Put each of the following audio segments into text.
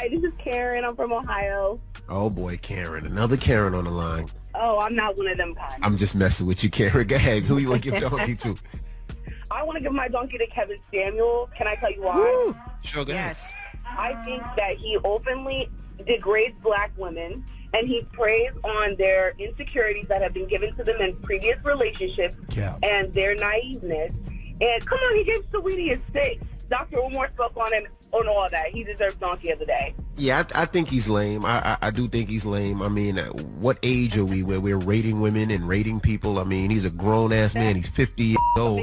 Hi, this is Karen. I'm from Ohio. Oh boy, Karen. Another Karen on the line. Oh, I'm not one of them kind. I'm just messing with you, Karen. Go ahead. Who you want to give donkey to? I want to give my donkey to Kevin Samuel. Can I tell you why? Woo! Sure, go ahead. Yes. I think that he openly degrades black women and he preys on their insecurities that have been given to them in previous relationships and their naiveness. And come on, he gave Saweetie a 6. Dr. Umar spoke on him on all that. He deserves donkey of the day. Yeah, I think he's lame. I do think he's lame. I mean, what age are we where we're rating women and rating people? I mean, he's a grown-ass man. He's 50 years old.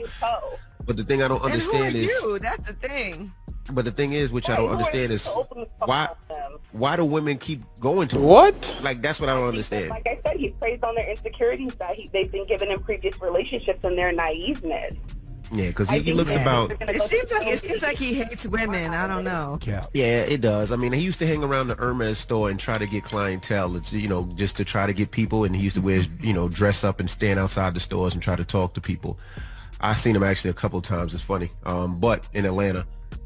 But the thing I don't understand is... And who are you? That's the thing. But the thing is, which I don't understand is, why do women keep going to him? What? Like, that's what I don't understand. Like I said, he preys on their insecurities that they've been given in previous relationships and their naiveness. Yeah, because he looks about... It seems like he hates women. I don't know. Yeah, it does. I mean, he used to hang around the Hermès store and try to get clientele. It's, just to try to get people. And he used to wear, dress up and stand outside the stores and try to talk to people. I've seen him actually a couple times. It's funny. But in Atlanta.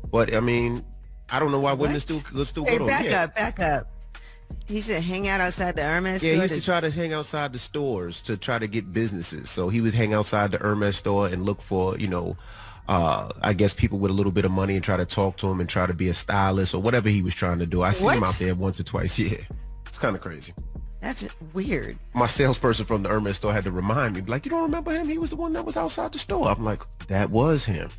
But I mean, I don't know why women still go to him. Back up. He said hang out outside the Hermès store. Yeah, he used to try to hang outside the stores to try to get businesses. So he would hang outside the Hermès store and look for, I guess people with a little bit of money and try to talk to him and try to be a stylist or whatever he was trying to do. I see him out there once or twice. Yeah, it's kind of crazy. That's weird. My salesperson from the Hermès store had to remind me, like, you don't remember him? He was the one that was outside the store. I'm like, that was him.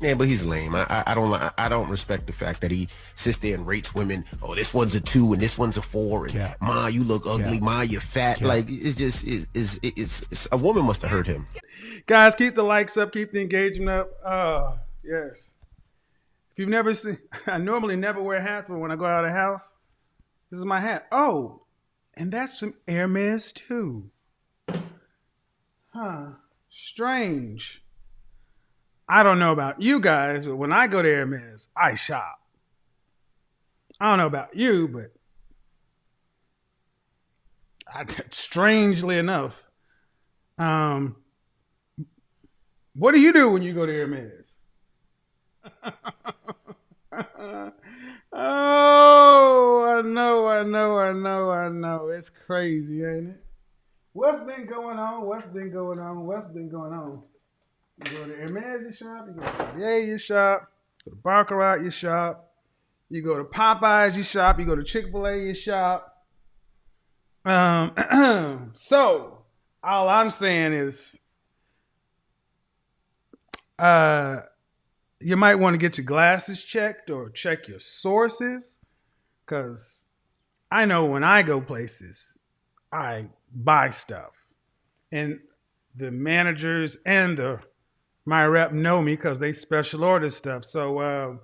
Yeah, but he's lame. I don't respect the fact that he sits there and rates women. Oh, this one's a 2 and this one's a 4. And Ma, you look ugly. Ma, you're fat. Like it's just it's a woman must have hurt him. Guys, keep the likes up, keep the engagement up. Oh, yes. If you've never seen, I normally never wear hats, but when I go out of the house, this is my hat. Oh, and that's some Hermès too. Huh. Strange. I don't know about you guys, but when I go to Hermès, I shop. I don't know about you, but strangely enough, what do you do when you go to Hermès? Oh, I know. It's crazy, ain't it? What's been going on? You go to Hermès, you shop. You go to Cartier, you shop. You go to Baccarat, you shop. You go to Popeyes, you shop. You go to Chick-fil-A, you shop. So, all I'm saying is, you might want to get your glasses checked or check your sources, because I know when I go places, I buy stuff, and the managers and my rep know me because they special order stuff. So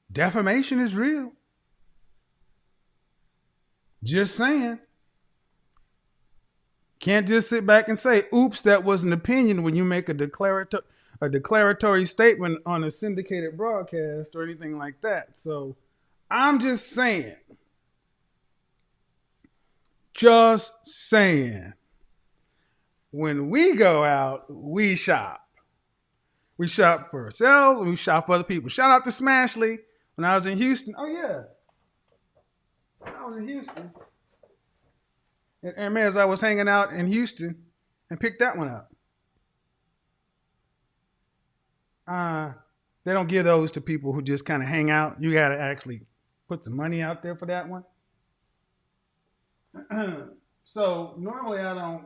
defamation is real. Just saying. Can't just sit back and say, oops, that was an opinion when you make a declaratory statement on a syndicated broadcast or anything like that. So I'm just saying. When we go out, we shop. We shop for ourselves and we shop for other people. Shout out to Smashley when I was in Houston. Oh, yeah. I was in Houston. And Hermès, I was hanging out in Houston and picked that one up. They don't give those to people who just kind of hang out. You got to actually put some money out there for that one. So normally I don't.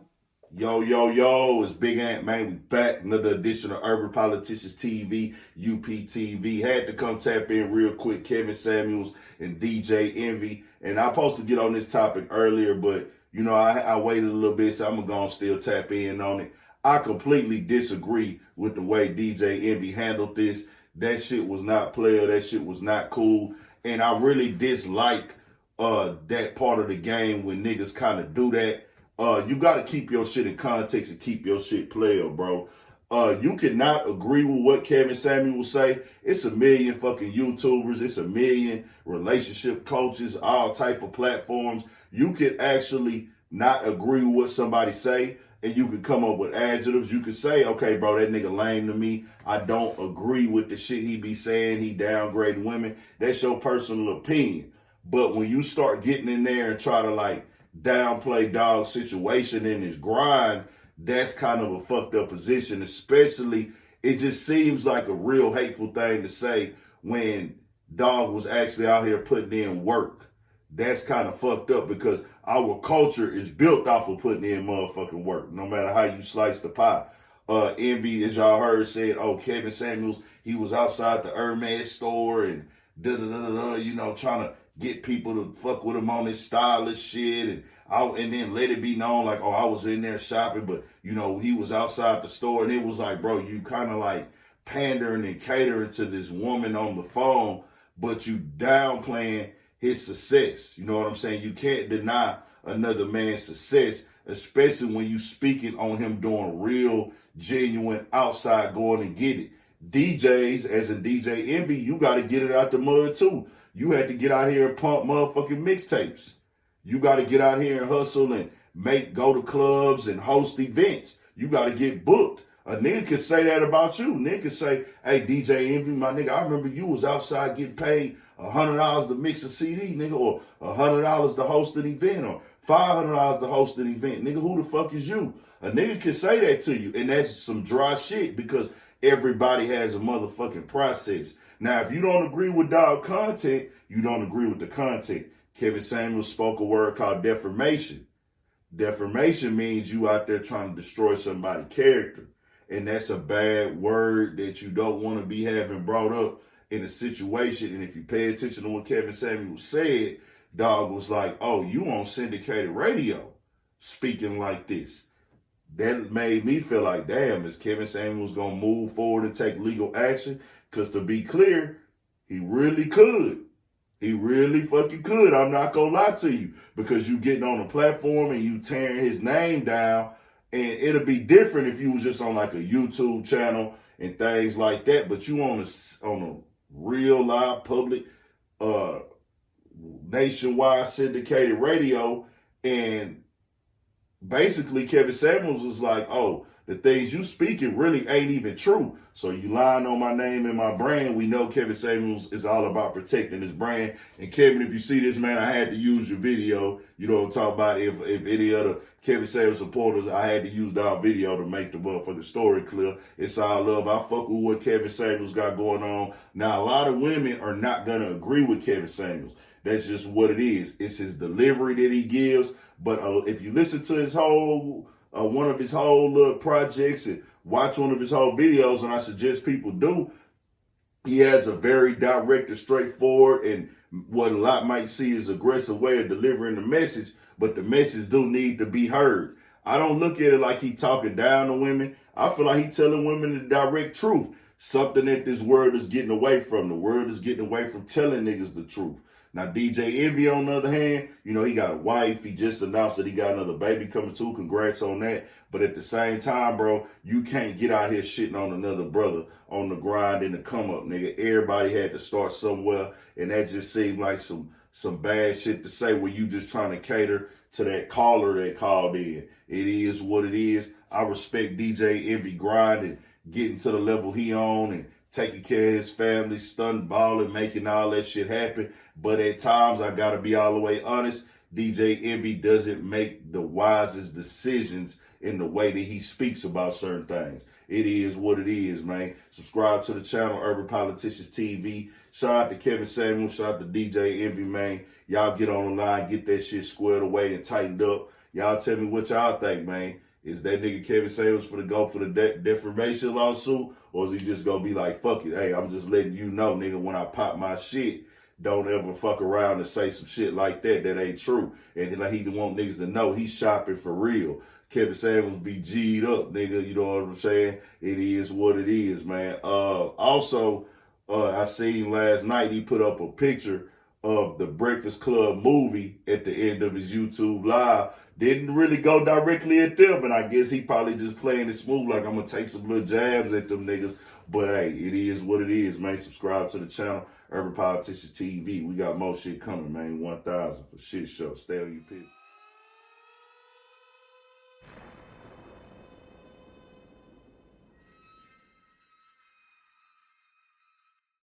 Yo, it's Big Ant, man. We back. Another edition of Urban Politicians TV, UPTV. Had to come tap in real quick. Kevin Samuels and DJ Envy. And I was supposed to get on this topic earlier, but, I waited a little bit, so I'm going to go and still tap in on it. I completely disagree with the way DJ Envy handled this. That shit was not player. That shit was not cool. And I really dislike that part of the game when niggas kind of do that. You got to keep your shit in context and keep your shit player, bro. You cannot agree with what Kevin Samuel say. It's a million fucking YouTubers. It's a million relationship coaches, all type of platforms. You could actually not agree with what somebody say. and you can come up with adjectives. You could say, okay, bro, that nigga lame to me. I don't agree with the shit he be saying. He downgrading women. That's your personal opinion. But when you start getting in there and try to like downplay Dog's situation in his grind, that's kind of a fucked up position. Especially, it just seems like a real hateful thing to say when Dog was actually out here putting in work. That's kind of fucked up because our culture is built off of putting in motherfucking work, no matter how you slice the pie. Envy, as y'all heard, said, oh, Kevin Samuels, he was outside the Hermès store and you know, trying to get people to fuck with him on his stylish shit and then let it be known like, oh, I was in there shopping, but, you know, he was outside the store. And it was like, bro, you kind of like pandering and catering to this woman on the phone, but you downplaying his success. You know what I'm saying? You can't deny another man's success, especially when you speaking on him doing real, genuine, outside going and get it. DJs, as in DJ Envy, you got to get it out the mud too. You had to get out here and pump motherfucking mixtapes. You got to get out here and hustle and go to clubs and host events. You got to get booked. A nigga could say that about you. Nigga could say, hey, DJ Envy, my nigga, I remember you was outside getting paid $100 to mix a CD, nigga, or $100 to host an event, or $500 to host an event. Nigga, who the fuck is you? A nigga can say that to you, and that's some dry shit because everybody has a motherfucking process. Now, if you don't agree with Dog content, you don't agree with the content. Kevin Samuels spoke a word called deformation. Deformation means you out there trying to destroy somebody's character. And that's a bad word that you don't want to be having brought up in a situation. And if you pay attention to what Kevin Samuels said, Dog was like, oh, you on syndicated radio speaking like this. That made me feel like, damn, is Kevin Samuels going to move forward and take legal action? Because to be clear, he really could. He really fucking could. I'm not going to lie to you. Because you getting on a platform and you tearing his name down. And it'll be different if you was just on like a YouTube channel and things like that. But you on a real live public nationwide syndicated radio, and basically Kevin Samuels was like, oh, the things you speaking really ain't even true. So you lying on my name and my brand. We know Kevin Samuels is all about protecting his brand. And Kevin, if you see this, man, I had to use your video. You know what I'm talking about? If any other Kevin Samuels supporters, I had to use that video to make the motherfucking story clear. It's all love. I fuck with what Kevin Samuels got going on. Now, a lot of women are not going to agree with Kevin Samuels. That's just what it is. It's his delivery that he gives. But if you listen to his whole, one of his whole little projects and watch one of his whole videos, and I suggest people do, he has a very direct and straightforward and what a lot might see as aggressive way of delivering the message, but the message do need to be heard. I don't look at it like he talking down to women. I feel like he telling women the direct truth, something that this world is getting away from. The world is getting away from telling niggas the truth. Now, DJ Envy, on the other hand, you know, he got a wife. He just announced that he got another baby coming too. Congrats on that. But at the same time, bro, you can't get out here shitting on another brother on the grind and the come up, nigga. Everybody had to start somewhere, and that just seemed like some bad shit to say where you just trying to cater to that caller that called in. It is what it is. I respect DJ Envy grinding, getting to the level he on and taking care of his family, stunned balling, making all that shit happen. But at times, I got to be all the way honest, DJ Envy doesn't make the wisest decisions in the way that he speaks about certain things. It is what it is, man. Subscribe to the channel, Urban Politicians TV. Shout out to Kevin Samuels. Shout out to DJ Envy, man. Y'all get on the line, get that shit squared away and tightened up. Y'all tell me what y'all think, man. Is that nigga Kevin Samuels for the go for the defamation lawsuit? Or is he just going to be like, fuck it, hey, I'm just letting you know, nigga, when I pop my shit, don't ever fuck around and say some shit like that ain't true. And like he want niggas to know he's shopping for real. Kevin Samuels be G'd up, nigga, you know what I'm saying? It is what it is, man. Also, I seen last night he put up a picture of the Breakfast Club movie at the end of his YouTube live. Didn't really go directly at them, and I guess he probably just playing it smooth like I'm going to take some little jabs at them niggas. But hey, it is what it is, man. Subscribe to the channel, Urban Politicians TV. We got more shit coming, man. 1,000 for shit show. Stay on your pit.